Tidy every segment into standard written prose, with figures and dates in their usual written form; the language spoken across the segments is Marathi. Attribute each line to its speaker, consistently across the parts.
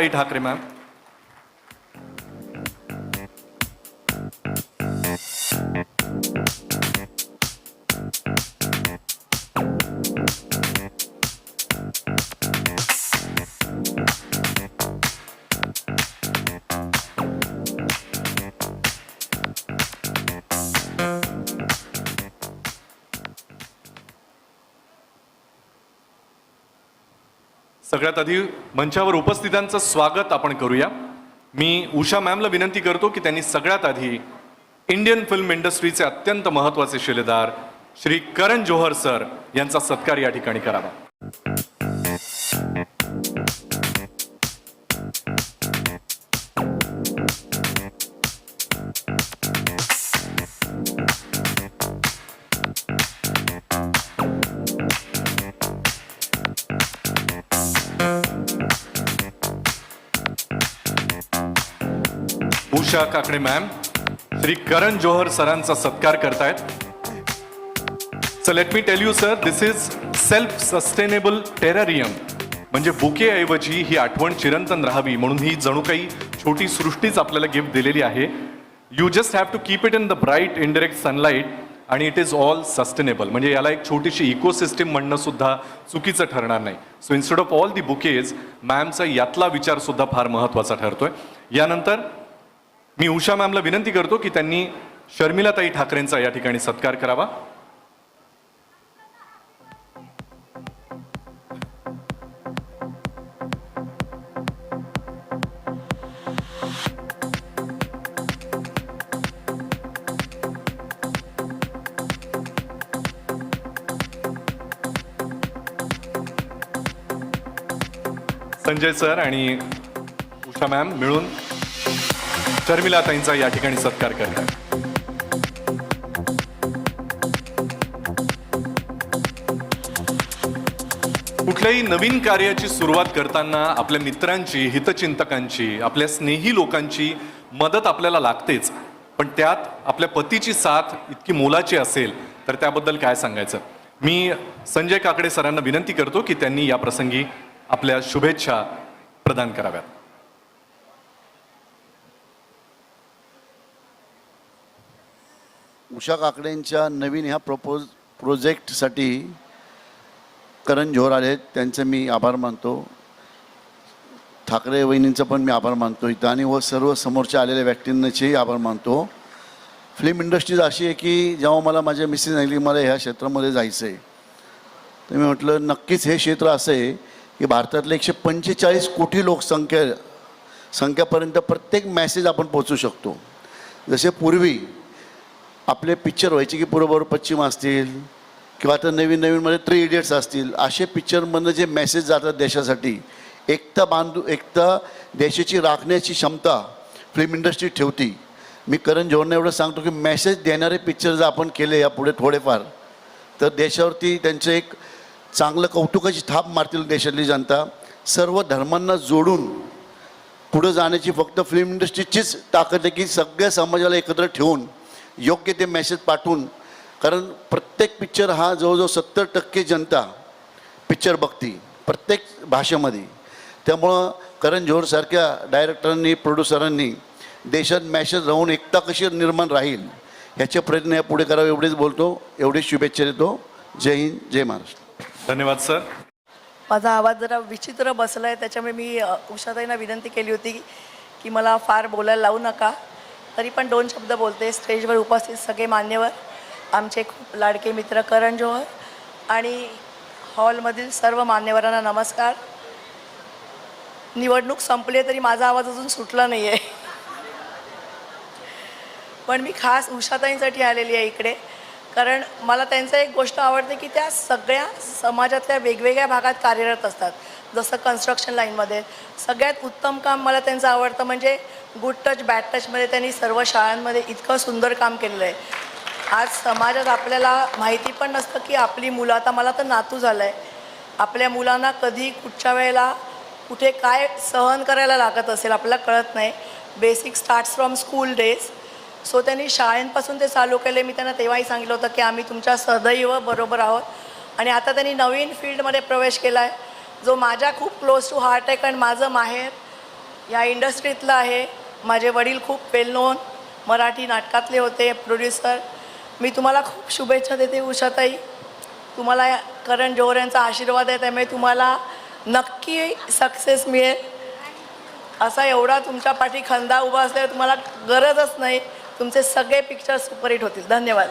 Speaker 1: शर्मिलाताई ठाकरे मॅम. सगळ्यात आधी मंचावर उपस्थितांचं स्वागत आपण करूया. मी उषा मॅमला विनंती करतो की त्यांनी सगळ्यात आधी इंडियन फिल्म इंडस्ट्रीचे अत्यंत महत्त्वाचे शिलेदार श्री करण जोहर सर यांचा सत्कार या ठिकाणी करावा. उषा काकडे मॅम श्री करण जोहर सरांचा सत्कार करतायत. So let me tell you sir, this is self sustainable terrarium. म्हणजे बुके ऐवजी ही आठवण चिरंतन राहावी म्हणून ही जणू काही छोटी सृष्टीच आपल्याला गिफ्ट दिलेली आहे. You just have to keep it in the bright indirect sunlight आणि इट इज ऑल सस्टेनेबल. म्हणजे याला एक छोटीशी इकोसिस्टीम म्हणणं सुद्धा चुकीचं ठरणार नाही. So instead of all the bouquets, मॅमचा यातला विचार सुद्धा फार महत्त्वाचा ठरतोय. यानंतर मी उषा मॅमला विनंती करतो की त्यांनी शर्मिलाताई ठाकरेंचा या ठिकाणी सत्कार करावा. संजय सर आणि उषा मॅम मिळून शर्मिलाताईंचा या ठिकाणी सत्कार करतात. कुठल्याही नवीन कार्याची सुरुवात करताना आपल्या मित्रांची, हितचिंतकांची, आपल्या स्नेही लोकांची मदत आपल्याला लागतेच. पण त्यात आपल्या पतीची साथ इतकी मोलाची असेल तर त्याबद्दल काय सांगायचं. मी संजय काकडे सरांना विनंती करतो की त्यांनी या प्रसंगी आपल्या शुभेच्छा प्रदान कराव्यात.
Speaker 2: उषा काकडेंच्या नवीन ह्या प्रोजेक्टसाठी करण जोहर आले, त्यांचे मी आभार मानतो. ठाकरे वहिनींचं पण मी आभार मानतो इथं, आणि व सर्व समोरच्या आलेल्या व्यक्तींचेही आभार मानतो. फिल्म इंडस्ट्रीज अशी आहे की जेव्हा मला माझ्या मिसेस सांगितली मला ह्या क्षेत्रामध्ये जायचं आहे, तर मी म्हटलं नक्कीच हे क्षेत्र असं आहे की भारतातले 145 कोटी संख्यापर्यंत प्रत्येक मॅसेज आपण पोचू शकतो. जसे पूर्वी आपले पिक्चर व्हायचे की पूर्व पश्चिम असतील किंवा आता नवीन नवीनमध्ये 3 इडियट्स असतील, असे पिक्चरमधनं जे मेसेज जातात देशासाठी, एकता देशाची राखण्याची क्षमता फिल्म इंडस्ट्री ठेवती. मी करण जोहरने एवढं सांगतो की मेसेज देणारे पिक्चर जर आपण केले यापुढे थोडेफार, तर देशावरती त्यांचं एक चांगलं कौतुकाची थाप मारतील देशातली जनता. सर्व धर्मांना जोडून पुढं जाण्याची फक्त फिल्म इंडस्ट्रीचीच ताकद आहे की सगळ्या समाजाला एकत्र ठेवून योग्य ते मेसेज पाठवून. कारण प्रत्येक पिक्चर हा जवळजवळ 70% जनता पिक्चर बघती प्रत्येक भाषेमध्ये. त्यामुळं करण जोहरसारख्या डायरेक्टरांनी, प्रोड्युसरांनी देशात मेसेज राहून एकता कशी निर्माण राहील ह्याचे प्रयत्न यापुढे करावे, एवढेच बोलतो. एवढीच शुभेच्छा देतो. जय हिंद, जय महाराष्ट्र.
Speaker 1: धन्यवाद सर.
Speaker 3: माझा आवाज जरा विचित्र बसला आहे, त्याच्यामुळे मी उषाताईंना विनंती केली होती की मला फार बोलायला लावू नका. तरी पण 2 शब्द बोलते. स्टेजवर उपस्थित सगळे मान्यवर, आमचे खूप लाडके मित्र करण जोहर आणि हॉलमधील सर्व मान्यवरांना नमस्कार. निवडणूक संपली तरी माझा आवाज अजून सुटला नाही आहे. पण मी खास उषाताईंसाठी आलेली आहे इकडे, कारण मला त्यांचं एक गोष्ट आवडते की त्या सगळ्या समाजातल्या वेगवेगळ्या भागात कार्यरत असतात. जसं कन्स्ट्रक्शन लाईनमध्ये सगळ्यात उत्तम काम मला त्यांचं आवडतं म्हणजे गुड टच बॅड टचमध्ये त्यांनी सर्व शाळांमध्ये इतकं सुंदर काम केलेलं आहे. आज समाजात आपल्याला माहिती पण नसतं की आपली मुलं, आता मला तर नातू झालं आहे, आपल्या मुलांना कधी कुठच्या वेळेला कुठे काय सहन करायला लागत असेल आपल्याला कळत नाही. Basic starts from school days. So त्यांनी शाळेंपासून ते चालू केले. मी त्यांना तेव्हाही सांगितलं होतं की आम्ही तुमच्या सदैव बरोबर आहोत. आणि आता त्यांनी नवीन फील्डमध्ये प्रवेश केला आहे जो माझ्या खूप क्लोज टू हार्ट आहे, कारण माझं माहेर या इंडस्ट्रीतलं आहे. माझे वडील खूप वेल नोन मराठी नाटकातले होते प्रोड्युसर. मी तुम्हाला खूप शुभेच्छा देते उषाताई. तुम्हाला करण जोहर यांचा आशीर्वाद आहे, त्यामुळे तुम्हाला नक्की सक्सेस मिळेल. असा एवढा तुमच्या पाठी खंदा उभा असल्यावर तुम्हाला गरजच नाही. तुमचे सगळे पिक्चर सुपरहिट होतील. धन्यवाद.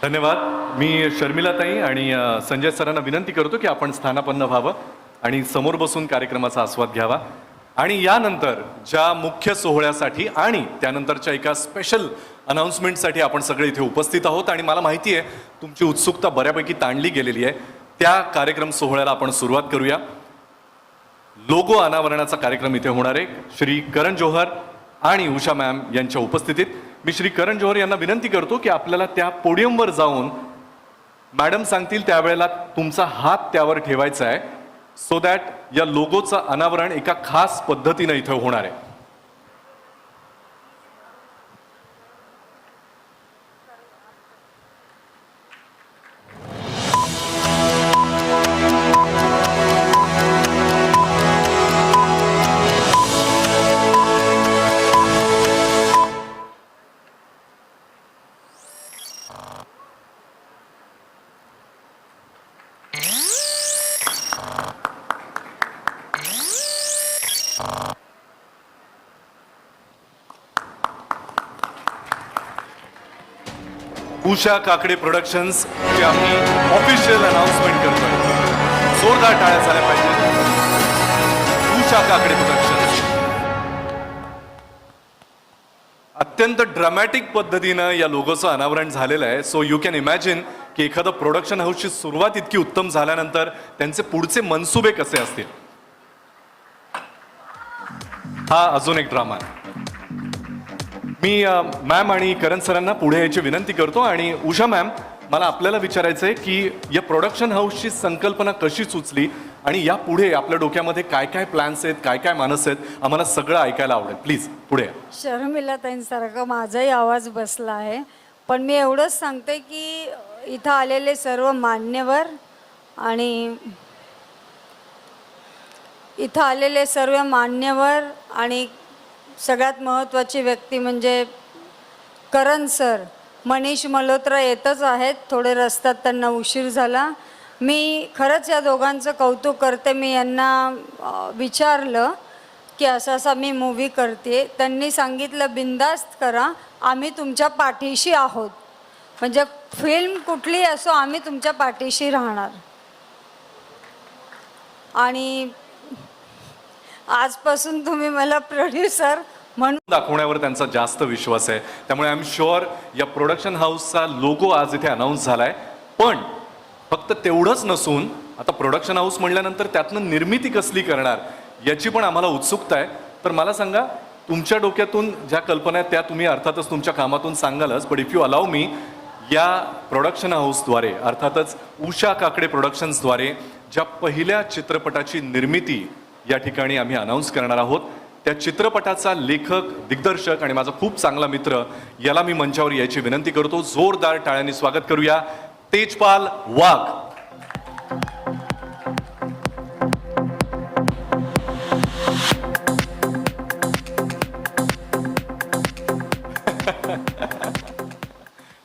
Speaker 1: धन्यवाद. मी शर्मिलाताई आणि संजय सरांना विनंती करतो की आपण स्थानापन्न व्हावं आणि समोर बसून कार्यक्रमाचा आस्वाद घ्यावा. आणि यानंतर ज्या मुख्य सोहळ्यासाठी आणि त्यानंतरच्या एका स्पेशल अनाउन्समेंटसाठी आपण सगळे इथे उपस्थित आहोत आणि मला माहिती आहे तुमची उत्सुकता बऱ्यापैकी ताणली गेलेली आहे. त्या कार्यक्रम सोहळ्याला आपण सुरुवात करूया. लोगो अनावरणाचा कार्यक्रम इथे होणार आहे श्री करण जोहर आणि उषा मॅम यांच्या उपस्थितीत. मी श्री करण जोहर यांना विनंती करतो की आपल्याला त्या पोडियमवर जाऊन मॅडम सांगतील त्यावेळेला तुमचा हात त्यावर ठेवायचा आहे, सो दॅट या लोगोचं अनावरण एका खास पद्धतीनं इथं होणार आहे. उषा काकडे प्रोडक्शन्स ची आम्ही ऑफिशियल अनाउन्समेंट करतोय. जोरदार टाळ्या झाल्या पाहिजेत. उषा काकडे प्रोडक्शन्स अत्यंत ड्रामॅटिक पद्धतीनं या लोगोचं अनावरण झालेलं आहे. सो यू कॅन इमॅजिन की एखादं प्रोडक्शन हाऊसची सुरुवात इतकी उत्तम झाल्यानंतर त्यांचे पुढचे मनसुबे कसे असतील. हा अजून एक ड्रामा. मी मॅम आणि करण सरांना पुढे यायची विनंती करतो. आणि उषा मॅम, मला आपल्याला विचारायचं आहे की या प्रोडक्शन हाऊसची संकल्पना कशी सुचली आणि या पुढे आपल्या डोक्यामध्ये काय काय प्लॅन्स आहेत, काय काय मानस आहेत, आम्हाला सगळं ऐकायला आवडेल. प्लीज पुढे.
Speaker 4: शर्मिलाताईंसारखा माझाही आवाज बसला आहे, पण मी एवढंच सांगते की इथं आलेले सर्व मान्यवर आणि सगळ्यात महत्त्वाची व्यक्ती म्हणजे करण सर. मनीष मल्होत्रा येतच आहेत, थोडे रस्त्यात त्यांना उशीर झाला. मी खरंच या दोघांचं कौतुक करते. मी यांना विचारलं की असा मी मूव्ही करते. त्यांनी सांगितलं बिंदास्त करा, आम्ही तुमच्या पाठीशी आहोत. म्हणजे फिल्म कुठली असो, आम्ही तुमच्या पाठीशी राहणार. आणि आजपासून तुम्ही मला प्रोड्युसर म्हणून
Speaker 1: दाखवण्यावर त्यांचा जास्त विश्वास आहे. त्यामुळे आय एम शुअर या प्रोडक्शन हाऊसचा लोगो आज इथे अनाऊन्स झालाय. पण फक्त तेवढंच नसून आता प्रोडक्शन हाऊस म्हणल्यानंतर त्यातनं निर्मिती कसली करणार याची पण आम्हाला उत्सुकता आहे. तर मला सांगा, तुमच्या डोक्यातून ज्या कल्पना आहेत त्या तुम्ही अर्थातच तुमच्या कामातून सांगालच, बट इफ यू अलाव मी, या प्रोडक्शन हाऊसद्वारे अर्थातच उषा काकडे प्रोडक्शन्सद्वारे ज्या पहिल्या चित्रपटाची निर्मिती या ठिकाणी आम्ही अनाऊन्स करणार आहोत, त्या चित्रपटाचा लेखक, दिग्दर्शक आणि माझा खूप चांगला मित्र, याला मी मंचावर यायची विनंती करतो. जोरदार टाळ्यांनी स्वागत करूया. तेजपाल वाघ.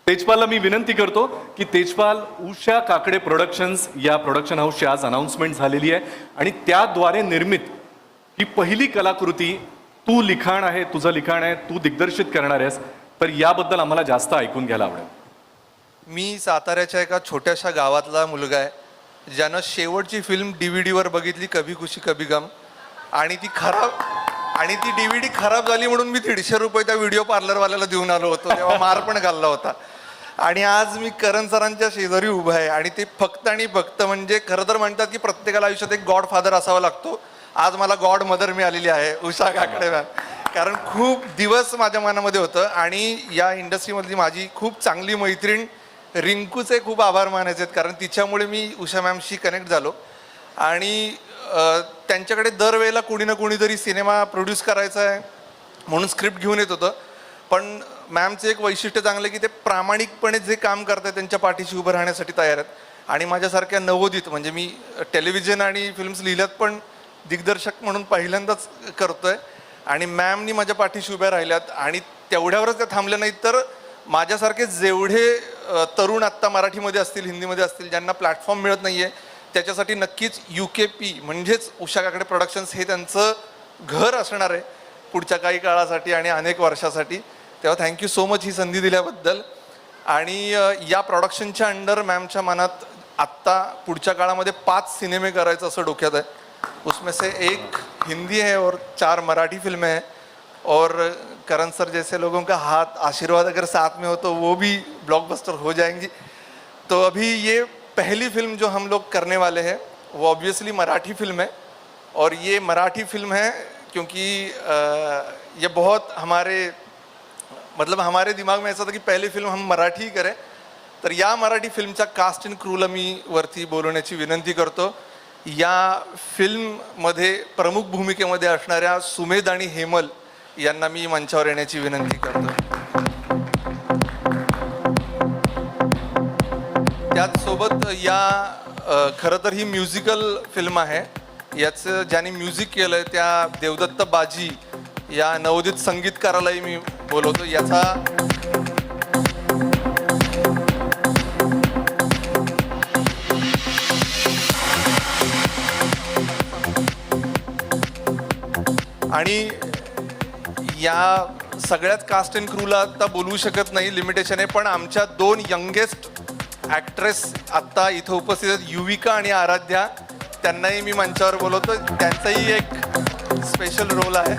Speaker 1: तेजपालला मी विनंती करतो की तेजपाल, उषा काकडे प्रोडक्शन्स या प्रोडक्शन हाऊसची आज अनाउन्समेंट झालेली आहे आणि त्याद्वारे निर्मित ही पहिली कलाकृती तू लिखाण आहे, तुझं लिखाण आहे, तू दिग्दर्शित करणार आहेस. तर याबद्दल आम्हाला जास्त ऐकून घ्यायला आवडेल.
Speaker 5: मी साताऱ्याच्या एका छोट्याशा गावातला मुलगा आहे, ज्यानं शेवटची फिल्म DVD बघितली, कभी खुशी कभी गम, आणि ती DVD खराब झाली म्हणून मी 150 रुपये त्या व्हिडिओ पार्लरवाल्याला देऊन आलो होतो. तेव्हा मार पण घालला होता. आणि आज मी करण सरांच्या शेजारी उभा आहे. आणि ते फक्त आणि फक्त म्हणजे खरं तर म्हणतात की प्रत्येकाला आयुष्यात एक गॉड फादर असावा लागतो. आज मला गॉड मदर मिळालेली आहे, उषा काकडे मॅम. कारण खूप दिवस माझ्या मनामध्ये होतं. आणि या इंडस्ट्रीमधली माझी खूप चांगली मैत्रीण रिंकूचे खूप आभार मानायचे आहेत, कारण तिच्यामुळे मी उषा मॅमशी कनेक्ट झालो. आणि त्यांच्याकडे दरवेळेला कोणी ना कोणीतरी सिनेमा प्रोड्यूस करायचा आहे म्हणून स्क्रिप्ट घेऊन येत होतं. पण मॅमचं एक वैशिष्ट्य चांगलं की ते प्रामाणिकपणे जे काम करतात त्यांच्या पाठीशी उभं राहण्यासाठी तयार आहेत. आणि माझ्यासारख्या नवोदित, म्हणजे मी टेलिव्हिजन आणि फिल्म्स लिहिल्यात पण दिग्दर्शक म्हणून पहिल्यांदाच करतोय, आणि मॅमनी माझ्या पाठीशी उभ्या राहिल्यात, आणि तेवढ्यावरच त्या थांबल्या नाहीत तर माझ्यासारखे जेवढे तरुण आत्ता मराठीमध्ये असतील, हिंदीमध्ये असतील, ज्यांना प्लॅटफॉर्म मिळत नाही आहे, त्याच्यासाठी नक्कीच UKP म्हणजेच उषा काकडे प्रोडक्शन्स हे त्यांचं घर असणार आहे पुढच्या काही काळासाठी आणि अनेक वर्षासाठी. तेव्हा थँक्यू सो मच ही संधी दिल्याबद्दल. आणि या प्रोडक्शनच्या अंडर मॅमच्या मनात आत्ता पुढच्या काळामध्ये 5 सिनेमे करायचं असं डोक्यात आहे. उसमें से 1 हिंदी है और 4 मराठी फिल्में हैं, और करण सर जैसे लोगों का हाथ आशीर्वाद अगर साथ में हो तो वो भी ब्लॉकबस्टर हो जाएंगी. तो अभी ये पहली फिल्म जो हम लोग करने वाले हैं वो ऑब्वियसली मराठी फिल्म है, और ये मराठी फिल्म है क्योंकि ये बहुत हमारे दिमाग में ऐसा था की पहली फिल्म हम मराठी करें. तर या मराठी फिल्मच्या कास्ट अँड क्रूला मी वरती बोलवण्याची विनंती करतो. या फिल्ममध्ये प्रमुख भूमिकेमध्ये असणाऱ्या सुमेध आणि हेमल यांना मी मंचावर येण्याची विनंती करतो. त्याचसोबत या खरं तर ही म्युझिकल फिल्म आहे. याचं ज्यांनी म्युझिक केलंय त्या देवदत्त बाजी या नवोदित संगीतकारालाही मी बोलवतो. याचा आणि या सगळ्याच कास्ट अँड क्रूला आता बोलवू शकत नाही, लिमिटेशन आहे, पण आमच्या 2 यंगेस्ट ॲक्ट्रेस आत्ता इथं उपस्थित आहेत, युविका आणि आराध्या. त्यांनाही मी मंचावर बोलवतो. त्यांचाही एक स्पेशल रोल आहे.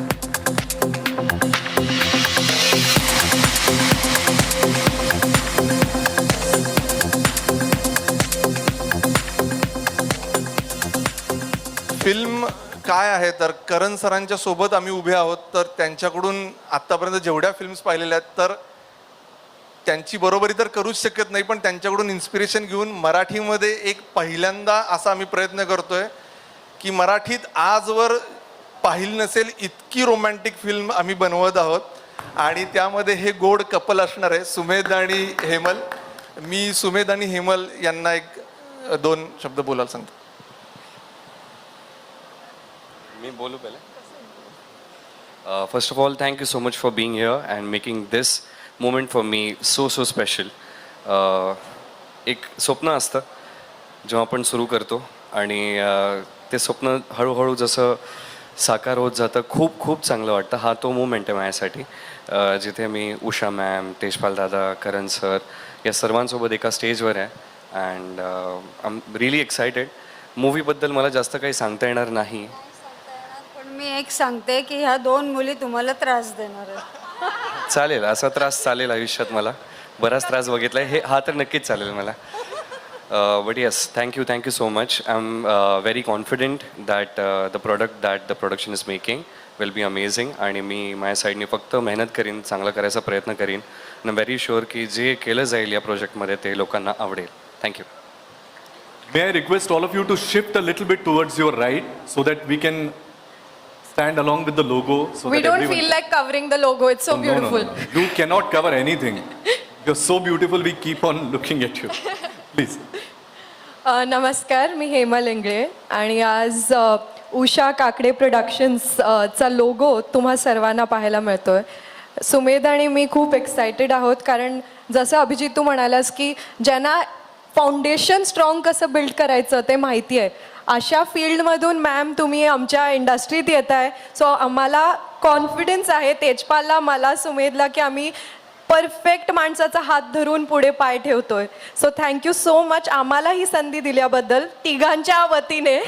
Speaker 5: फिल्म काय आहे तर करण सरांच्या सोबत आम्ही उभे आहोत. तर त्यांच्याकडून आत्तापर्यंत जेवढ्या फिल्म्स पाहिलेल्या आहेत तर त्यांची बरोबरी तर करूच शकत नाही, पण त्यांच्याकडून इन्स्पिरेशन घेऊन मराठीमध्ये एक पहिल्यांदा असा आम्ही प्रयत्न करतोय की मराठीत आजवर पाहिली नसेल इतकी रोमॅन्टिक फिल्म आम्ही बनवत आहोत. आणि त्यामध्ये हे गोड कपल असणार आहे, सुमेध आणि हेमल. मी सुमेध आणि हेमल यांना 1-2 शब्द बोलायला सांगतो.
Speaker 6: मी बोलू पहिले. First of all thank you so much for being here and making this moment for me so special. एक स्वप्न असतं जेव्हा आपण सुरू करतो, आणि ते स्वप्न हळूहळू जसं साकार होत जातं खूप चांगलं वाटतं. हा तो मोमेंट आहे माझ्यासाठी जिथे मी उषा मॅम, तेजपाल दादा, करण सर या सर्वांसोबत एका स्टेजवर आहे. And I am really excited. मूवीबद्दल मला जास्त काही सांगता येणार नाही,
Speaker 4: पण मी एक सांगते की ह्या 2 मुली तुम्हाला त्रास देणार आहेत.
Speaker 6: चालेल, असा त्रास चालेल आयुष्यात. मला बराच त्रास बघितला आहे, हा तर नक्कीच चालेल मला. But yes, thank you so much. I am very confident that the product that the production is making will be amazing. आणि मी माझ्या साईडने फक्त मेहनत करीन, चांगलं करायचा प्रयत्न करीन. आणि व्हेरी शुअर की जे केलं जाईल या प्रोजेक्टमध्ये ते लोकांना आवडेल. Thank you.
Speaker 1: May I request all of you to shift a little bit towards your right so that we can stand along with the logo. So
Speaker 7: We
Speaker 1: that
Speaker 7: don't
Speaker 1: everyone
Speaker 7: feel like covering the logo. It's so
Speaker 1: No,
Speaker 7: beautiful.
Speaker 1: no. You cannot cover anything. You're so beautiful. We keep on looking at you. Please.
Speaker 7: नमस्कार, मी हेमल इंगळे आणि आज उषा काकडे प्रोडक्शन्सचा लोगो तुम्हा सर्वांना पाहायला मिळतोय. सुमेध आणि मी खूप एक्सायटेड आहोत, कारण जसं अभिजित तू म्हणालास की ज्यांना फाउंडेशन स्ट्रॉंग कसं बिल्ड करायचं ते माहिती आहे, अशा फील्डमधून मॅम तुम्ही आमच्या इंडस्ट्रीत येत आहे. सो आम्हाला कॉन्फिडन्स आहे, तेजपालला, मला, सुमेधला, की आम्ही परफेक्ट माणसाचा हात धरून पुढे पाय ठेवतोय. सो थँक्यू सो मच आम्हाला ही संधी दिल्याबद्दल तिघांच्या वतीने.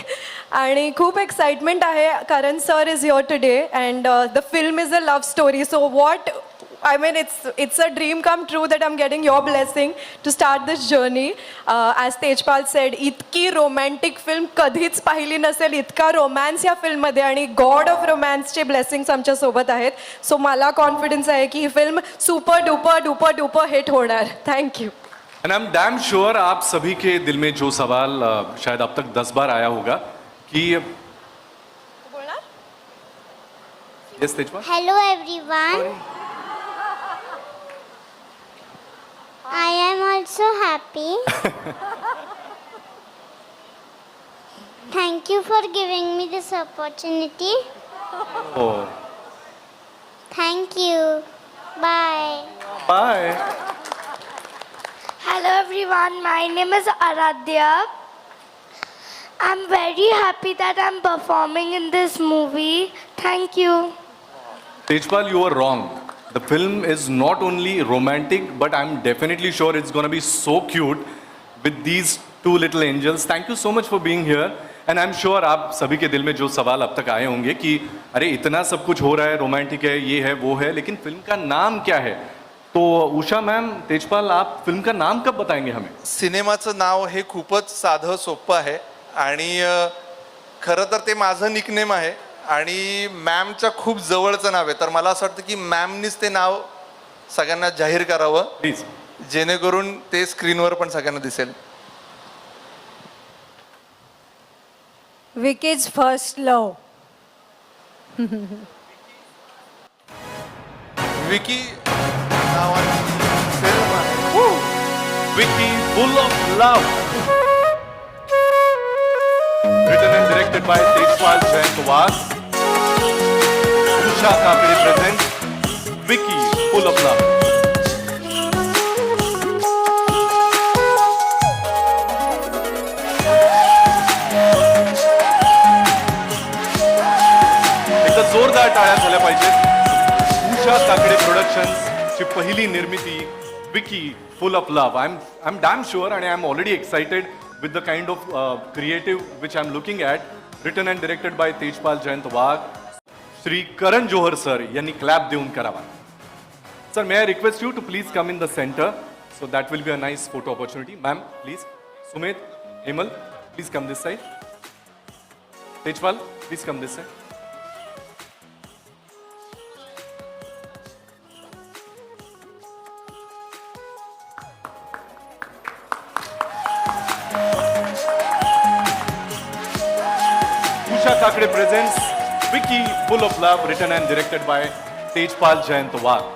Speaker 7: आणि खूप एक्साइटमेंट आहे कारण sir is here today and the film is a love story. So what I mean, it's a dream come true that I'm getting your blessing to start this journey. As Tejpal said, इतकी रोमॅन्टिक फिल्म कधीच पाहिली नसेल, इतका रोमॅन्स या फिल्ममध्ये, आणि गॉड ऑफ रोमॅन्सचे ब्लेसिंग्स आमच्यासोबत आहेत. सो मला कॉन्फिडन्स आहे की ही फिल्म सुपर डुपर हिट होणार. Thank you.
Speaker 1: And I'm damn sure आप सभी के दिल में जो सवाल शायद अब तक 10 बार आया होगा कि Yes, Tejpal?
Speaker 8: Hello everyone. I am also happy. Thank you for giving me this opportunity.
Speaker 1: Oh,
Speaker 8: Thank you. Bye.
Speaker 1: bye.
Speaker 9: Hello everyone, my name is Aradhya. I'm very happy that I'm performing in this movie. Thank you.
Speaker 1: Tejpal, you were wrong. The film is not only romantic, but I'm definitely sure it's going to be so cute with these two little angels. Thank you so much for being here. And I'm sure आप सभी के दिल में जो सवाल अब तक आए होंगे कि अरे इतना सब कुछ हो रहा है, रोमांटिक है, ये है, वो है, लेकिन फिल्म का नाम क्या है? तो उषा मैम, तेजपाल, आप फिल्म का नाम कब बताएंगे हमें?
Speaker 5: सिनेमाचं नाव हे खूपच साधं सोपं आहे आणि खरं तर ते माझं निकनेम आहे आणि मॅमच्या खूप जवळचं नाव आहे. तर मला असं वाटतं की मॅमनीच ते नाव सगळ्यांना जाहीर करावं,
Speaker 1: प्लीज.
Speaker 5: जेणेकरून ते स्क्रीनवर पण सगळ्यांना दिसेल.
Speaker 4: विकीज फर्स्ट लव.
Speaker 5: विकी नावाची फिल्म आहे.
Speaker 1: Vicky, full of love. Written and directed by Tejpal Jaintwal. Usha Kakade presents Vicky, full of love. एकदा जोरदार टाळ्या झाल्या पाहिजेत. उषा काकडे प्रोडक्शन्स ची पहिली निर्मिती विकी फुल of love. I'm damn sure and I'm already excited with the kind of creative which I'm looking at. Written and directed by Tejpal Jaintwal. Shri Karan Johar sir यांनी क्लॅप देऊन करावा. Sir, may I request you to please come in the center, so that will be a nice photo opportunity. Ma'am, please. Sumit, Hemal, please come this side. Tejpal, please come this side. Usha Kakade presents Vicky, Full of Love, written and directed by Tejpal Jaintwal.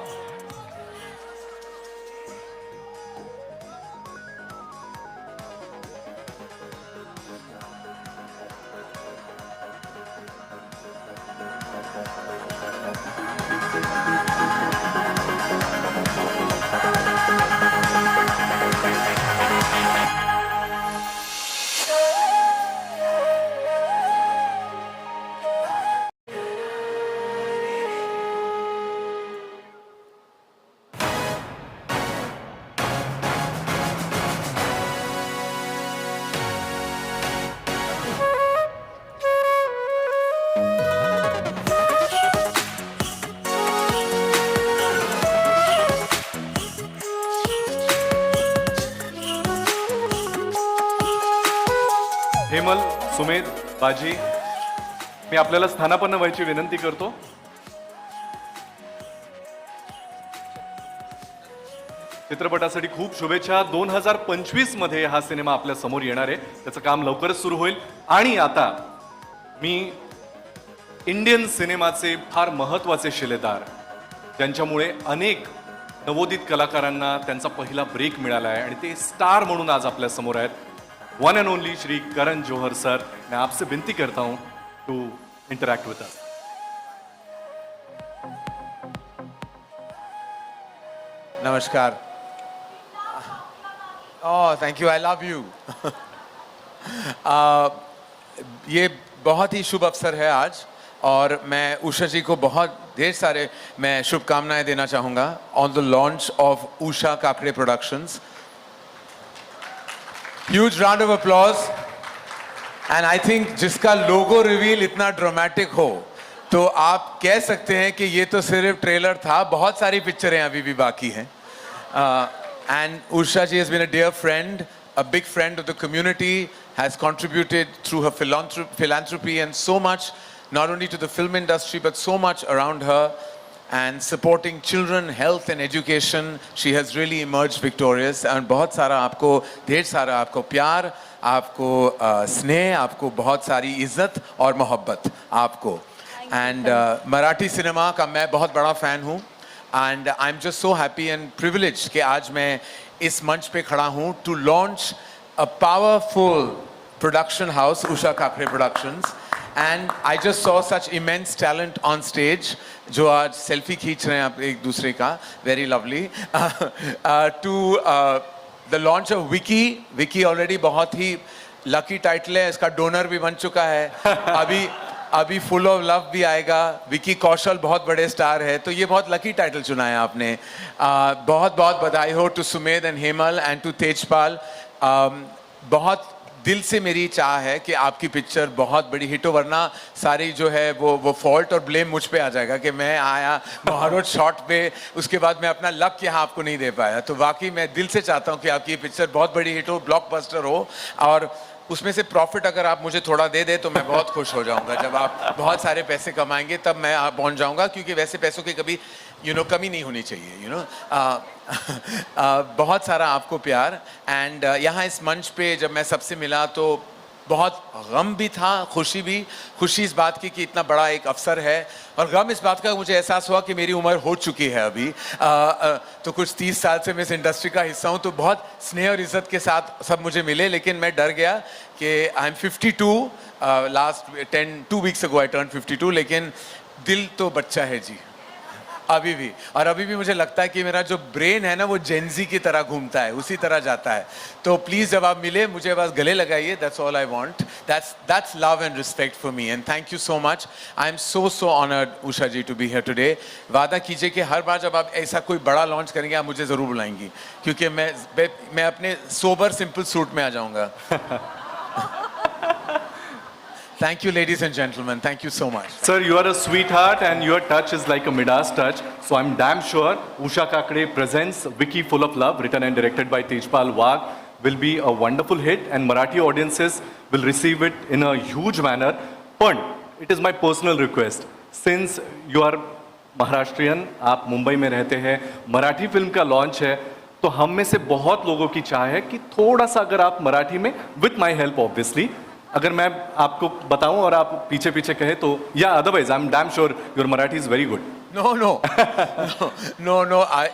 Speaker 1: Hemal, Sumedh, Baji, मी आपल्याला स्थानापन्न व्हायची विनंती करतो. चित्रपटासाठी खूप शुभेच्छा. 2025 मध्ये हा सिनेमा आपल्या समोर येणार आहे. त्याचं काम लवकरच सुरू होईल. आणि आता मी इंडियन सिनेमाचे फार महत्त्वाचे शिलेदार, ज्यांच्यामुळे अनेक नवोदित कलाकारांना त्यांचा पहिला ब्रेक मिळाला आहे आणि ते स्टार म्हणून आज आपल्या समोर आहेत, one end only Shri Karan Johar sir. मैं आपसे विनती करता हूं टू इंटरैक्ट विद अस.
Speaker 10: नमस्कार. Oh, thank you. I love you. ये बहुत ही शुभ अवसर है आज और मैं उषा जी को बहुत ढेर सारे मैं शुभकामनाएं देना चाहूँगा on the launch of Usha Kakade productions. Huge round of applause. And I think जिसका लोगो रिवील इतना ड्रामेटिक हो तो आप कह सकते हैं कि ये तो सिर्फ ट्रेलर था, बहुत सारी पिक्चरें अभी भी बाकी हैं. And Usha ji has been a dear friend, a big friend of the community, has contributed through her philanthropy and so much, not only to the film industry but so much around her, and supporting children, health and education. She has really emerged victorious. And बहुत सारा आपको, ढेर सारा आपको प्यार, आपको स्नेह, आपको बहुत सारी इज्जत और मोहब्बत आपको. And मराठी सिनेमा का मैं बहुत बड़ा फ़ैन हूँ. And I'm just so happy and privileged कि आज मैं इस मंच पे खड़ा हूँ to launch a powerful production house, Usha Kakre Productions, and I just saw such immense talent on stage. जो आज सेल्फी खींच रहे हैं आप एक दूसरे का, very lovely. To the launch of Wiki. Wiki already बहुत ही lucky title है, इसका donor भी बन चुका है. अभी फुल ऑफ लव भी आएगा. विकी कौशल बहुत बड़े स्टार है, तो ये बहुत लकी टाइटल चुना है आपने. बहुत बहुत बधाई हो to Sumedh and Hemal and to Tejpal. बहुत दिल से मेरी चाह है कि आपकी पिक्चर बहुत बड़ी हिट हो, वरना सारी जो है वो फॉल्ट और ब्लेम मुझ पे आ जाएगा कि मैं आया महारोज शॉट पे, उसके बाद मैं अपना लक यहाँ आपको नहीं दे पाया. तो वाकई मैं दिल से चाहता हूँ कि आपकी ये पिक्चर बहुत बड़ी हिट हो, ब्लॉकबस्टर हो, और उसमें से प्रॉफिट अगर आप मुझे थोड़ा दे दे तो मैं बहुत खुश हो जाऊंगा. जब आप बहुत सारे पैसे कमाएंगे तब मैं आप पहुंच जाऊंगा, क्योंकि वैसे पैसों की कभी कमी नहीं होनी चाहिए. बहुत सारा आपको प्यार. एंड यहाँ इस मंच पे जब मैं सबसे मिला तो बहुत गम भी था, खुशी भी. खुशी इस बात की कि इतना बड़ा एक अवसर है, और गम इस बात का मुझे एहसास हुआ कि मेरी उम्र हो चुकी है अभी. तो कुछ 30 साल से मैं इस इंडस्ट्री का हिस्सा हूँ, तो बहुत स्नेह और इज्जत के साथ सब मुझे मिले, लेकिन मैं डर गया कि I am 52. Last 2 weeks ago I turned 52, लेकिन दिल तो बच्चा है जी अभी भी. और अभी भी मुझे लगता है कि मेरा जो ब्रेन है ना वो जेनजी की तरह घूमता है, उसी तरह जाता है. तो प्लीज़ जब आप मिले मुझे बस गले लगाइए. That's all I want. That's love and respect for me, and thank you so much. I am so honoured Usha ji to be here today. वादा कीजिए कि हर बार जब आप ऐसा कोई बड़ा लॉन्च करेंगे आप मुझे ज़रूर बुलाएंगी, क्योंकि मैं अपने सोबर सिंपल सूट में आ जाऊँगा. Thank you, ladies and gentlemen. Thank you so much.
Speaker 1: Sir, you are a sweetheart and your touch is like a Midas touch. So I'm damn sure Usha Kakre presents Wiki Full of Love, written and directed by Tejpal Wagh, will be a wonderful hit and Marathi audiences will receive it in a huge manner. But it is my personal request, since you are Maharashtrian, आप मुंबई में रहते हैं, मराठी फिल्म का लॉन्च है, तो हम में से बहुत लोगों की चाह है कि थोड़ा सा अगर आप मराठी में, with my help obviously, अगर मैं आपको बताऊं और आप पीछे पीछे कहे तो, या otherwise I am damn sure your Marathi is very good.
Speaker 10: No.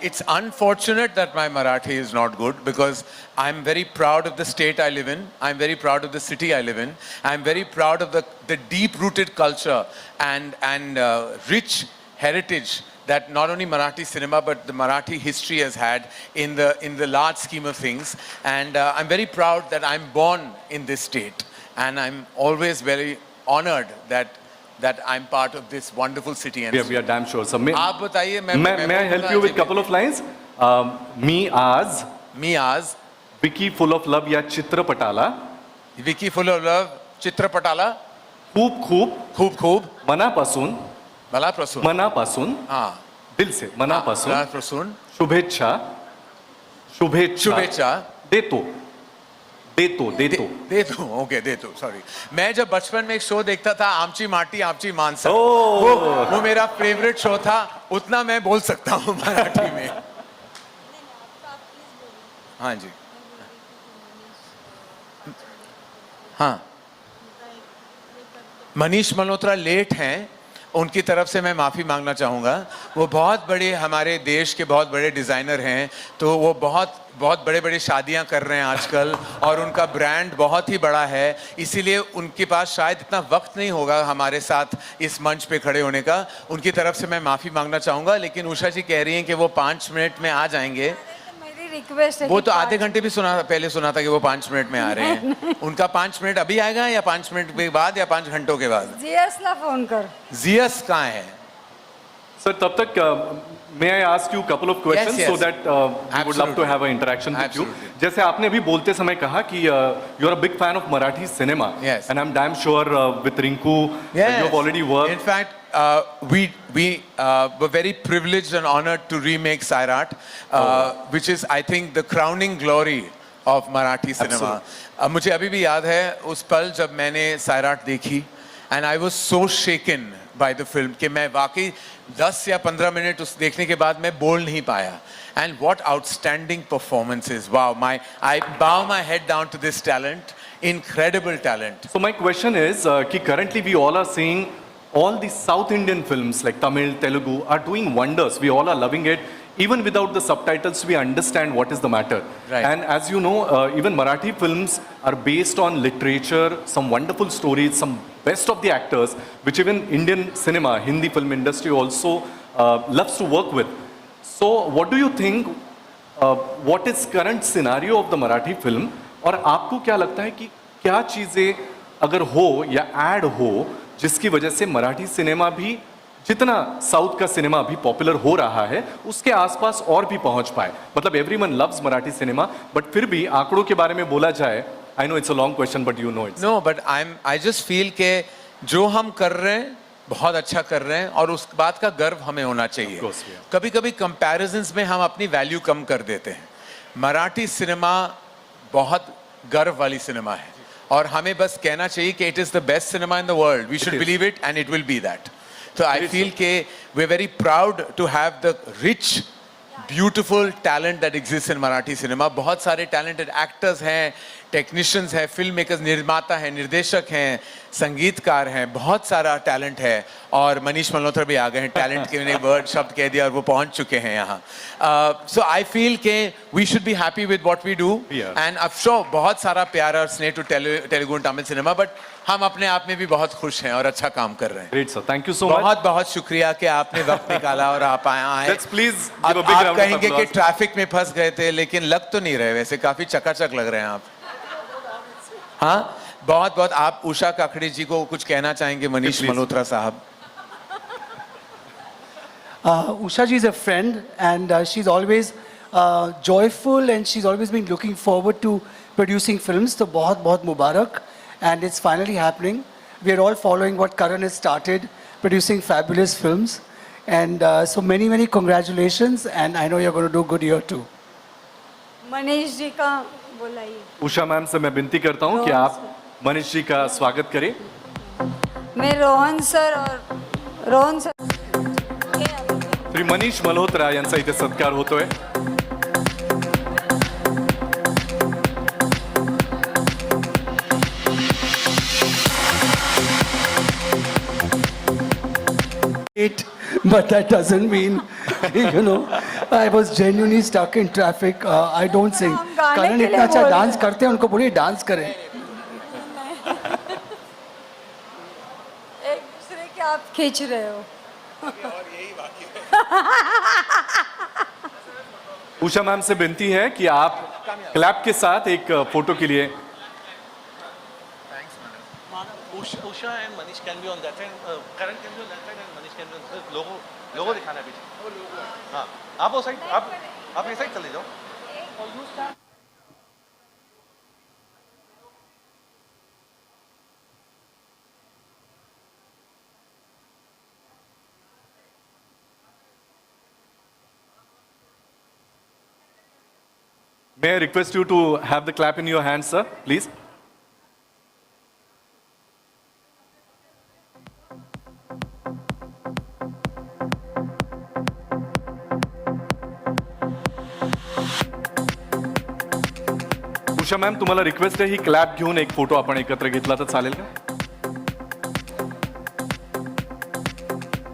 Speaker 10: It's unfortunate that my Marathi is not good, because I'm very proud of the state I live in. I'm very proud of the city I live in. I'm very proud of the deep-rooted culture and rich heritage that not only Marathi cinema but the Marathi history has had in the large scheme of things. And I'm very proud that I'm born in this state. And I'm always very honored that I'm part of this wonderful city. And
Speaker 1: we are damn sure. So
Speaker 10: आप बताइए,
Speaker 1: may I help you with couple of lines? मी आज विकी फुल ऑफ लव या चित्रपटाला,
Speaker 10: विकी फुल ऑफ लव चित्रपटाला
Speaker 1: खूप मनापासून
Speaker 10: हाँ
Speaker 1: दिल से
Speaker 10: मनापासून
Speaker 1: शुभेच्छा देतो.
Speaker 10: ओके देतो. सॉरी, मैं जब बचपन में एक शो देखता था, आमची माटी आमची माणसं,
Speaker 1: Oh.
Speaker 10: वो मेरा फेवरेट शो था. उतना मैं बोल सकता हूँ मराठी में. हाँ जी, हाँ. मनीष मल्होत्रा लेट हैं, उनकी तरफ से मैं माफ़ी मांगना चाहूँगा. वो बहुत बड़े हमारे देश के बहुत बड़े डिज़ाइनर हैं, तो वो बहुत बड़े शादियाँ कर रहे हैं आजकल, और उनका ब्रांड बहुत ही बड़ा है, इसीलिए उनके पास शायद इतना वक्त नहीं होगा हमारे साथ इस मंच पे खड़े होने का. उनकी तरफ से मैं माफ़ी मांगना चाहूँगा. लेकिन उषा जी कह रही हैं कि वो 5 मिनट में आ जाएंगे.
Speaker 4: मेरी रिक्वेस्ट है
Speaker 10: वो
Speaker 4: कि
Speaker 10: तो आधे घंटे भी पहले सुना था कि वो 5 मिनट में आ रहे हैं. उनका 5 मिनट अभी आएगा, या 5 मिनट के बाद, या 5 घंटों के बाद?
Speaker 4: जियसला फोन कर.
Speaker 10: जियस कहाँ है?
Speaker 1: सर तब तक may I ask you couple of questions?
Speaker 10: Yes.
Speaker 1: So that we would love to have an interaction with you.
Speaker 10: Absolutely.
Speaker 1: जैसे आपने अभी बोलते समय कहा कि you are a big fan of Marathi cinema.
Speaker 10: Yes.
Speaker 1: And I'm damn sure with Rinku you have already worked.
Speaker 10: In fact, we were very privileged and honored to remake Sairat, which is, I think, the crowning glory of Marathi cinema. मुझे अभी भी याद है उस पल जब मैंने Sairat देखी, and I was so shaken by the film कि मैं वाकई 10 या 15 मिनट उस देखने के बाद मैं बोल नहीं पाया. And what outstanding performances! Wow, I bow my head down to this talent, incredible talent.
Speaker 1: So my question is कि currently we all are seeing all the South Indian films like Tamil, Telugu are doing wonders. We all are loving it. even without the subtitles, we understand what is the matter.
Speaker 10: Right.
Speaker 1: And as you know, even Marathi films are based on literature, some wonderful stories, some best of the actors, which even Indian cinema, Hindi film industry also loves to work with. So what do you think, what is current scenario of the Marathi film? और आपको क्या लगता है कि क्या चीज़ें अगर हो या ऐड हो जिसकी वजह से मराठी सिनेमा भी जितना साउथ का सिनेमा अभी पॉपुलर हो रहा है उसके आसपास और भी पहुंच पाए? मतलब everyone loves Marathi cinema, but फिर भी आंकड़ों के बारे में बोला जाए, I know it's a long question but you know it's
Speaker 10: no but I just feel के जो हम कर रहे हैं बहुत अच्छा कर रहे हैं और उस बात का गर्व हमें होना चाहिए.
Speaker 1: course, yeah.
Speaker 10: कभी कभी कंपैरिजंस में हम अपनी वैल्यू कम कर देते हैं. मराठी सिनेमा बहुत गर्व वाली सिनेमा है और हमें बस कहना चाहिए कि it is the best cinema in the world. We should believe it and it will be that. So I feel ke we're very proud to have the rich, beautiful talent that exists in Marathi cinema. बहुत सारे talented actors हैं, technicians हैं, filmmakers, निर्माता हैं, निर्देशक हैं, संगीतकार हैं, बहुत सारा talent है और मनीष मल्होत्रा भी आ गए हैं. Talent के मैंने word शब्द कह दिया और वो पहुंच चुके हैं यहाँ. So I feel K we should be happy with what we do.
Speaker 1: Yeah.
Speaker 10: And I'm sure बहुत सारा प्यार और स्नेह to Telugu and Tamil cinema, but हम अपने आप में भी बहुत खुश हैं और अच्छा काम कर रहे हैं.
Speaker 1: Great sir, thank you so much.
Speaker 10: बहुत बहुत शुक्रिया कि आपने वक्त निकाला और आप आए.
Speaker 1: लेट्स प्लीज
Speaker 10: अब
Speaker 1: गिव अ बिग
Speaker 10: आप
Speaker 1: राउंड
Speaker 10: कहेंगे
Speaker 1: ऑफ
Speaker 10: कि
Speaker 1: अप्लॉज.
Speaker 10: ट्रैफिक में फंस गए थे लेकिन लग तो नहीं रहे, वैसे काफी चकाचक लग रहे हैं आप. हाँ, बहुत बहुत. आप उषा काकड़े जी को कुछ कहना चाहेंगे? Manish
Speaker 1: Please.
Speaker 10: Malhotra Saheb.
Speaker 11: Usha ji is a friend and she's always joyful and she's always been looking forward to producing films. So बहुत बहुत मुबारक, and it's finally happening. We are all following what Karan has started, producing fabulous films, and so many congratulations, and I know you're going to do good here too.
Speaker 4: Manish ji का बोलाइए.
Speaker 1: उषा मैम से मैं विनती करता हूं कि आप मनीष जी का स्वागत करें.
Speaker 4: मैं रोहन सर और रोहन सर
Speaker 1: श्री मनीष मल्होत्रा यांचा इथे सत्कार होतोय.
Speaker 11: But that doesn't mean, you know, I was genuinely stuck in traffic. I don't sing.
Speaker 4: हम गाने
Speaker 11: करण
Speaker 4: के
Speaker 11: इतना
Speaker 4: लिए
Speaker 11: अच्छा
Speaker 4: बोल
Speaker 11: डांस करते हैं, उनको बोलिए डांस करें.
Speaker 4: एक दूसरे के आप खींच रहे हो.
Speaker 1: उषा मैम से विनती है कि आप क्लैप के साथ एक फोटो के लिए.
Speaker 12: Usha and Manish can be on that side. Karan can be on that side and Manish can be on this. Logo दिखाना है पीछे. हाँ, आप वो साइड, आप ये साइड चले जाओ.
Speaker 1: May I request you to have the clap in your hands, sir, please? Usha ma'am, तुम्हाला रिक्वेस्ट आहे, ही क्लॅप घेऊन एक फोटो आपण एकत्र घेतला तर चालेल का?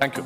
Speaker 1: थँक्यू.